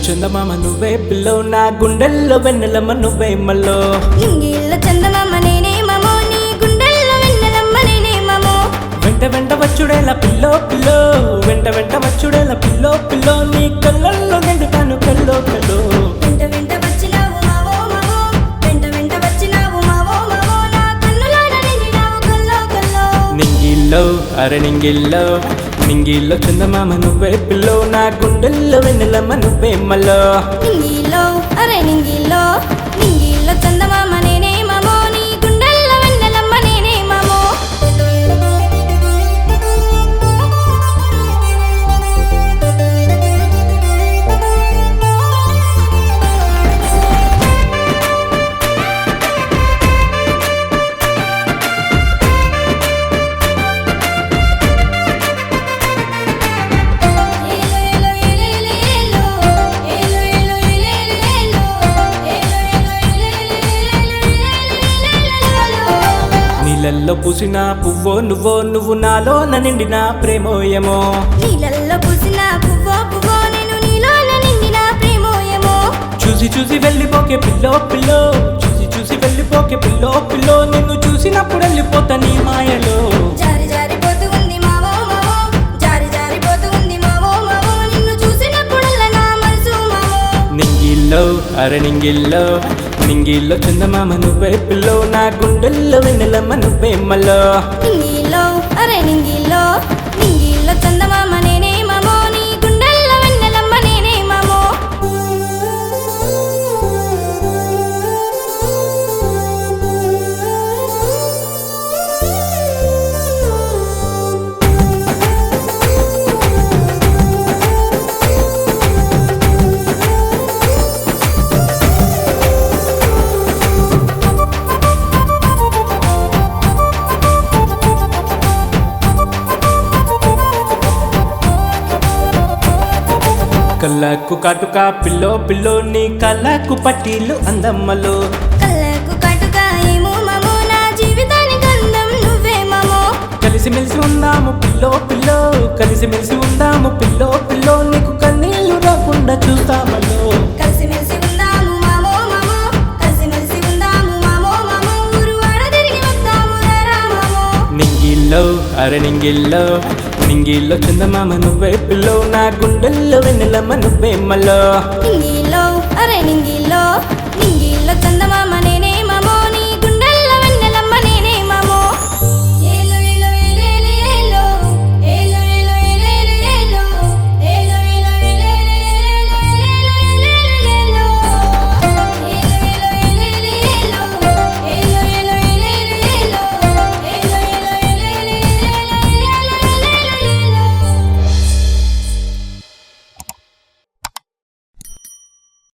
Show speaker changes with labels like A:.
A: చందమామ నువ్వే పిల్లో నా గుండెల్లో వెన్నెలమ్మ నువ్వే మల్లో
B: నింగిల్లో చందమామ నేనే మమో నీ గుండెల్లో వెన్నెలమ్మ నేనే మమో
A: వెంట వెంట వచ్చుడేలా పిల్లో పిల్లో వెంట వెంట వచ్చుడేలా పిల్లో పిల్లో నీ కళ్ళల్లో నిండుతాను కల్లో కల్లో
B: వెంట వెంట వచ్చినావు మావో మమో వెంట వెంట వచ్చినావు మావో మమో నా కన్నులాన నిండినావు కల్లో కల్లో
A: నింగిల్లో అరే నింగిల్లో నింగిల్లో చందమామ నువ్వే పిల్లో నా గుండెల్లో వెన్నెలమ్మ నువ్వే మల్లో
B: నింగిల్లో అరే నింగిల్లో నింగిల్లో చందమామ నేనే మమో నీ గుండెల్లో వెన్నెలమ్మ నేనే మమో
A: నీళ్ళల్లో పూసిన పువ్వో నువ్వో నువ్వు నాలో నిండిన ప్రేమోయమో
B: నీళ్ళల్లో పూసిన పువ్వో పువ్వో నేను నీలోన నిండిన ప్రేమోయమో
A: చూసి చూసి వెళ్ళిపోకే పిల్లో పిల్లో చూసి చూసి వెళ్ళిపోకే పిల్లో పిల్లో నిన్ను చూసినప్పుడు వెళ్ళిపోతా నీ మాయలో
B: జారి జారిపోతూ ఉంది మావో మావో జారి జారిపోతూ ఉంది మావో మావో నిన్ను చూసినప్పుడల్లా నా మనసు మావో
A: నింగిల్లో అరే నింగిల్లో నింగిల్లో చందమామ నువ్వే పిల్లో నా గుండెల్లో వెన్నెలమ్మ నువ్వే మల్లో
B: నింగిల్లో అరే నింగిల్లో నింగిల్లో చందమామ నేనే మమో నీ గుండెల్లో వెన్నెలమ్మ నేనే మమో
A: కళ్ళకు కాటుక పిల్లో పిల్లో నీ కళ్ళకు పట్టీలు అందమ్మలో
B: కళ్ళకు కాటుగా ఏమో మమో నా జీవితానికి అందం నువ్వే మమో
A: కలిసిమెలిసి ఉందాము పిల్లో పిల్లో కలిసిమెలిసి ఉందాము పిల్లో పిల్లో నీకు కన్నీళ్లు రాకుండా చూస్తామలో
B: కలిసిమెలిసి ఉందాము మామో మామో కలిసిమెలిసి ఉందాము మామో మామో ఊరు వాడ తిరిగి వద్దాము రా మామో
A: నింగిల్లో అరే నింగిల్లో నింగిల్లో చందమామ నువ్వే పిల్లో నా గుండెల్లో వెన్నెలమ్మ నువ్వే మల్లో
B: నింగిల్లో అరే నింగిల్లో